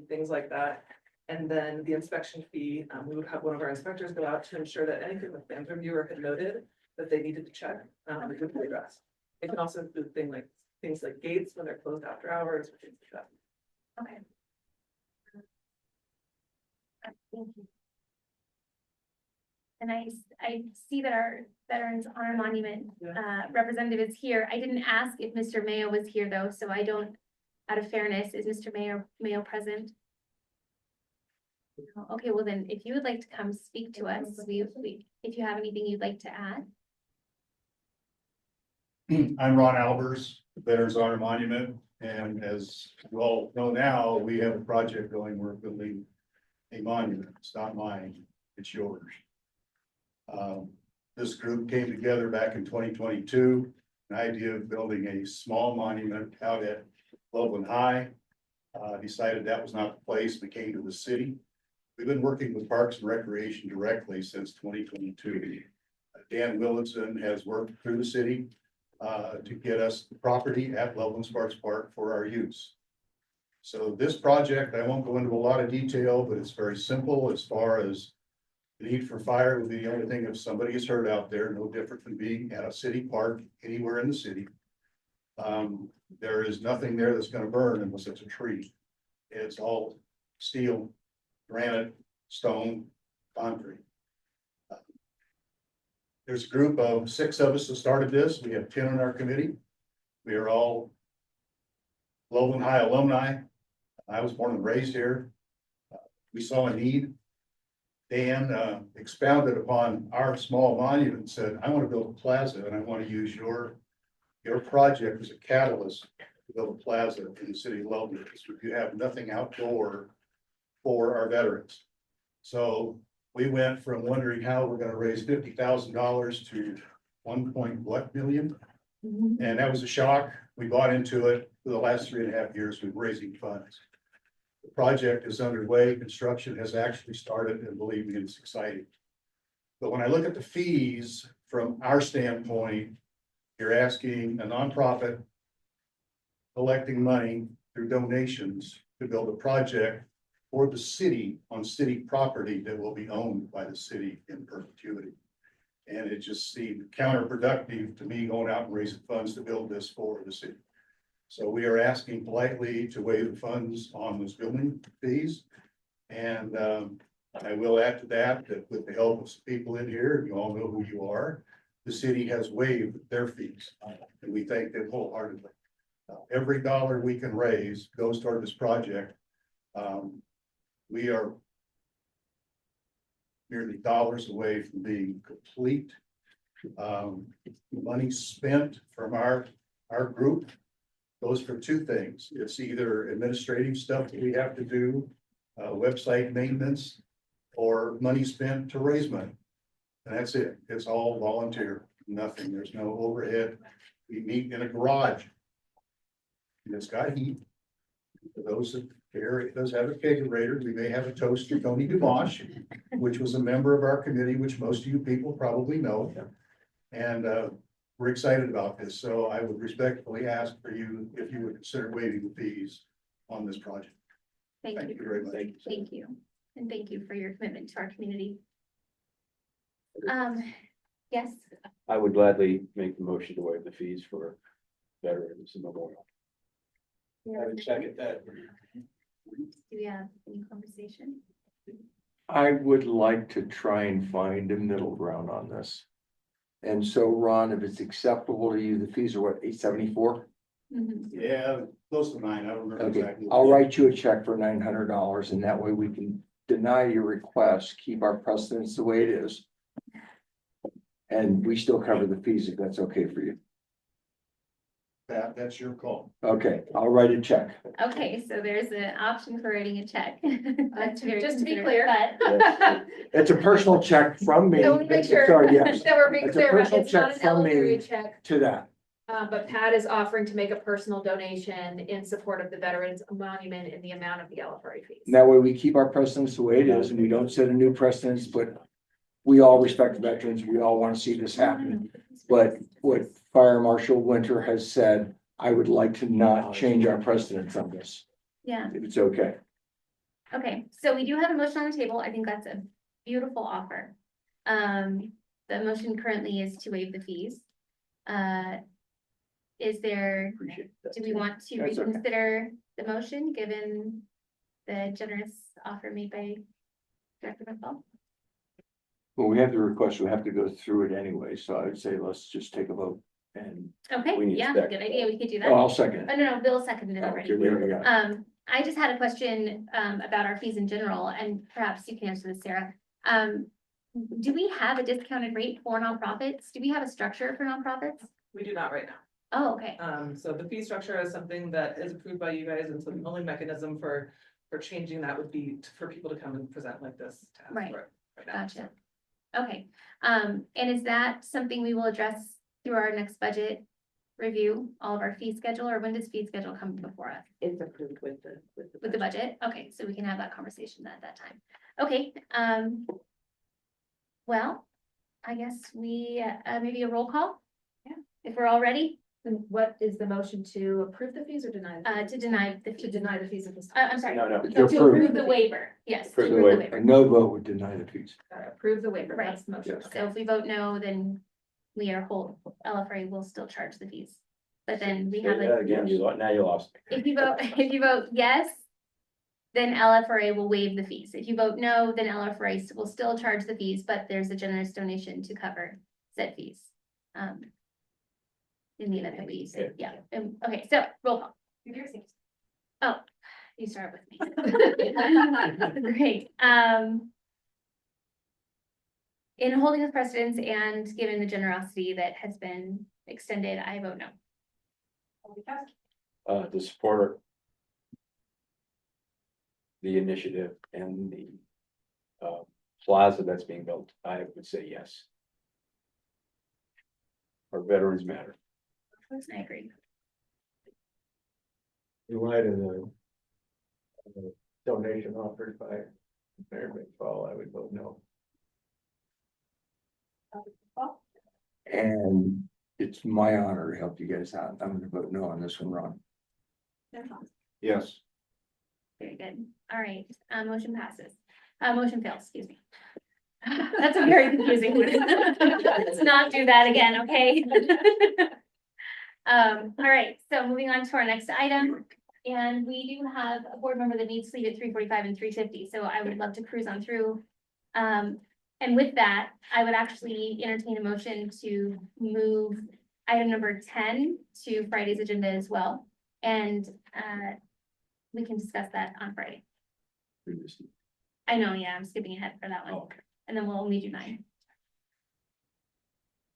things like that. And then the inspection fee, we would have one of our inspectors go out to ensure that anything the plan reviewer had noted that they needed to check, would be addressed. It can also include things like gates when they're closed after hours, or things like that. Okay. Thank you. And I see that our Veterans Honor Monument representative is here. I didn't ask if Mr. Mayo was here though, so I don't, out of fairness, is Mr. Mayo present? Okay, well then, if you would like to come speak to us, if you have anything you'd like to add. I'm Ron Albers, Veterans Honor Monument, and as you all know now, we have a project going, we're building a monument. It's not mine, it's yours. This group came together back in 2022, an idea of building a small monument out at Loveland High. Decided that was not the place, we came to the city. We've been working with Parks and Recreation directly since 2022. Dan Willinson has worked through the city to get us the property at Loveland Sports Park for our use. So this project, I won't go into a lot of detail, but it's very simple as far as the need for fire would be the only thing if somebody is hurt out there, no different than being at a city park anywhere in the city. There is nothing there that's going to burn unless it's a tree. It's all steel, granite, stone, concrete. There's a group of 6 of us that started this. We have 10 on our committee. We are all Loveland High alumni. I was born and raised here. We saw a need. Dan expounded upon our small monument and said, I want to build a plaza and I want to use your project as a catalyst to build a plaza in the city of Loveland. Because you have nothing outdoor for our veterans. So we went from wondering how we're gonna raise $50,000 to 1 million. And that was a shock. We bought into it. For the last 3.5 years, we've been raising funds. The project is underway. Construction has actually started, and believe me, it's exciting. But when I look at the fees from our standpoint, you're asking a nonprofit collecting money through donations to build a project for the city on city property that will be owned by the city in perpetuity. And it just seemed counterproductive to me going out and raising funds to build this for the city. So we are asking politely to waive the funds on those building fees. And I will add to that, that with the help of some people in here, you all know who you are, the city has waived their fees. And we thank them wholeheartedly. Every dollar we can raise goes toward this project. We are merely dollars away from being complete. Money spent from our group goes for two things. It's either administrative stuff that we have to do, website maintenance, or money spent to raise money. And that's it. It's all volunteer, nothing. There's no overhead. We meet in a garage. And it's got heat. For those that care, it does have a kegerator. We may have a toaster, Tony Dumosh, which was a member of our committee, which most of you people probably know. And we're excited about this. So I would respectfully ask for you if you would consider waiving the fees on this project. Thank you. very much. Thank you. And thank you for your commitment to our community. Yes, I would gladly make the motion to waive the fees for veterans and memorial. I would second that. do we have any conversation? I would like to try and find a middle ground on this. And so, Ron, if it's acceptable to you, the fees are what, $874? Yeah, close to 9. I don't remember Okay, exactly. I'll write you a check for $900, and that way we can deny your request, keep our precedents the way it is. And we still cover the fees if that's okay for you. That's your call. Okay, I'll write a check. Okay, so there's an option for writing a check. That's very Just to be considerate, clear. but- It's a personal check from me. I want to make sure Sorry, yes, that we're being It's a clear, about personal it's not check an from me. LFRA check, to that. but Pat is offering to make a personal donation in support of the Veterans Monument in the amount of the LFRA fees. And that way we keep our precedents the way it is, and we don't set a new precedence, but we all respect the veterans. We all want to see this happen. But what Fire Marshal Winter has said, I would like to not change our precedents on this, Yeah, if it's okay. okay, so we do have a motion on the table. I think that's a beautiful offer. The motion currently is to waive the fees. Is there, Appreciate that. do we want to That's okay. reconsider the motion, given the generous offer made by Director McFall? Well, we have the request, we have to go through it anyway, so I'd say let's just take a vote and. Okay, We need yeah, spec. good idea. We could do Oh, that. I'll second Oh, it. no, Bill seconded it already. Okay, we already got it. I just had a question, about our fees in general, and perhaps you can answer this, Sarah. Do we have a discounted rate for nonprofits? Do we have a structure for nonprofits? We do not right now. Oh, okay, So the fee structure is something that is approved by you guys, and so the only mechanism for changing that would be for people to come and present like this. To ask Right. for it now. gotcha. Okay, and is that something we will address through our next budget review, all of our fee schedule, or when does fee schedule come before us? It's approved with With the budget? Okay, so we can have that conversation at that time. Okay, well, I guess we, maybe a roll call? Yeah. If we're all ready, And what is the motion to approve the fees or deny? the fees? to deny the To fee. deny the fees at this I'm time. sorry. No, To To approve approve. the waiver, yes. to Approve the approve waiver. A no vote would deny the fees. Approve the waiver, Right. that's the motion. Yes. So if we vote no, then we are whole, LFRA will still charge the fees. But then we have a, Again, now you lost me. if you vote yes, then LFRA will waive the fees. If you vote no, then LFRA will still charge the fees, but there's a generous donation to cover said fees. In the event that we say, yeah, okay, so roll call. Oh, you start with me. Great, in holding of precedence and given the generosity that has been extended, I vote no. To support the initiative and the plaza that's being built, I would say yes. Our veterans matter. I agree. In light of the donation offered by Mayor McFall, I would vote no. And it's my honor to help you guys out. I'm gonna vote no on this one, Ron. Yes. Very good. All right, motion passes. Motion fails, excuse me. That's a very confusing one. Let's not do that again, okay? All right, so moving on to our next item. And we do have a board member that needs to leave at 3:45 and 3:50, so I would love to cruise on through. And with that, I would actually entertain a motion to move item number 10 to Friday's agenda as well. And we can discuss that on Friday. I know, yeah, I'm skipping ahead for that one. Okay. And then we'll only do 9.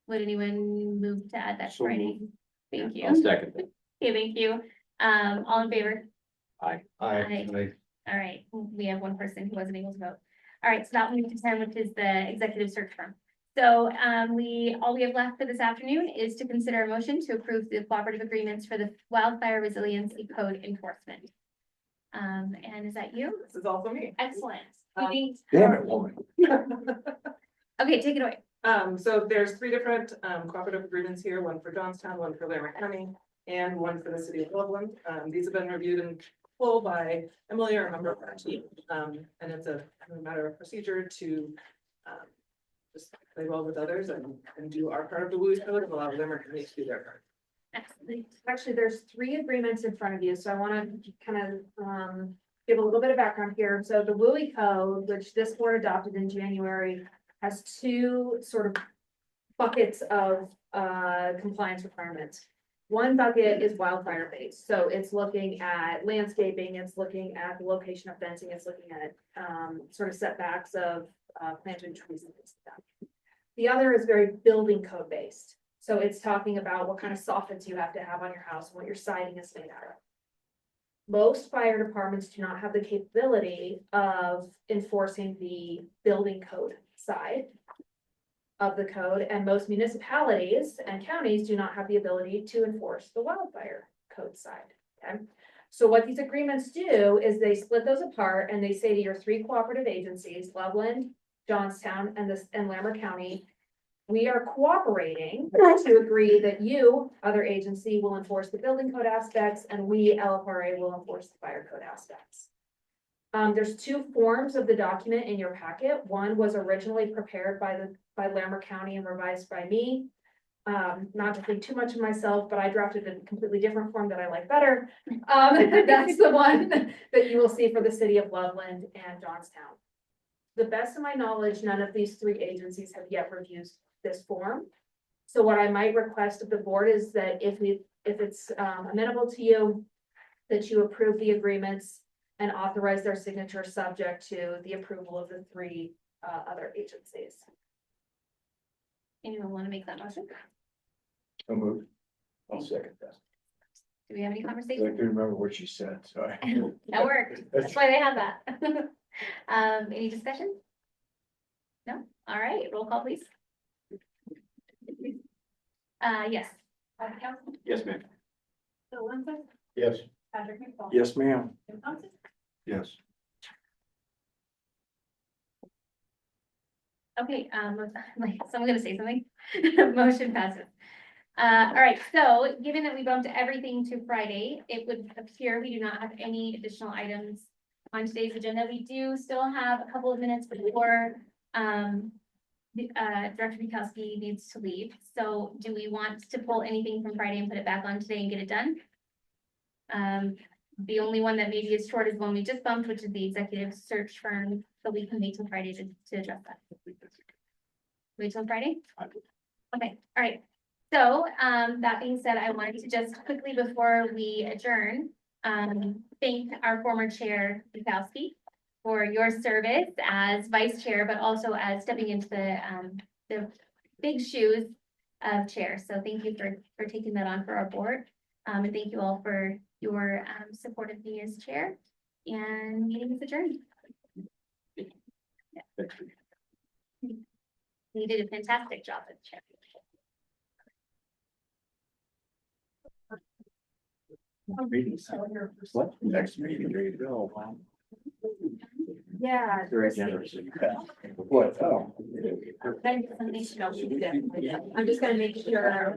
Would anyone move to add that to So Friday? Thank you. I'll second that. Okay, thank you. All in favor? Aye. Aye. All right, we have one person who wasn't able to vote. All right, so that will move to 10, which is the executive search firm. So all we have left for this afternoon is to consider a motion to approve the cooperative agreements for the Wildfire Resiliency Code Enforcement. And is that you? This is all for me. Excellent. Damn it, woman. Okay, take it away. So there's 3 different cooperative agreements here, one for Johnstown, one for Laramie County, and one for the city of Loveland. These have been reviewed in full by Emily, or a member of our team. And it's a matter of procedure to just play well with others and do our part of the WUI code and allow Laramie County to do their part. Excellent. Actually, there's 3 agreements in front of you, so I want to kind of give a little bit of background here. So the WUI code, which this board adopted in January, has 2 sort of buckets of compliance requirements. One bucket is wildfire based, so it's looking at landscaping, it's looking at the location of fencing, it's looking at sort of setbacks of planted trees and things like that. The other is very building code based. So it's talking about what kind of soffits you have to have on your house, and what your siding is made out of. Most fire departments do not have the capability of enforcing the building code side of the code, and most municipalities and counties do not have the ability to enforce the wildfire code side. Okay, so what these agreements do is they split those apart, and they say to your 3 cooperative agencies, Loveland, Johnstown, and Laramie County, we are cooperating to agree that you, other agency, will enforce the building code aspects, and we, LFRA, will enforce the fire code aspects. There's 2 forms of the document in your packet. One was originally prepared by Laramie County and revised by me. Not to think too much of myself, but I drafted a completely different form that I like better. That's the one that you will see for the city of Loveland and Johnstown. To the best of my knowledge, none of these 3 agencies have yet reviewed this form. So what I might request of the board is that if it's amenable to you, that you approve the agreements and authorize their signature subject to the approval of the 3 other agencies. Anyone want to make that motion? So moved. I'll second that. Do we have any I conversation? couldn't remember what she said, so. That worked. That's why they have that. Any discussion? No? All right, roll call, please. Yes. Yes, ma'am. Bill Lundquist, Yes. Patrick McFall. Yes, ma'am. Jim Thompson. Yes. Okay, so I'm gonna say something. Motion passes. All right, so given that we bumped everything to Friday, it would appear we do not have any additional items on today's agenda. We do still have a couple of minutes before Director Bukowski needs to leave. So do we want to pull anything from Friday and put it back on today and get it done? The only one that maybe is short is one we just bumped, which is the executive search firm, but we can wait till Friday to address that. Wait till Friday? Okay, all right. So that being said, I wanted to just quickly before we adjourn, thank our former chair, Bukowski, for your service as vice chair, but also as stepping into the big shoes of chair. So thank you for taking that on for our board. And thank you all for your support of me as chair, and meeting is adjourned. Yeah. You did a fantastic job at the championship. What? Next meeting, there you go. Yeah. What? Oh. I'm just gonna make sure.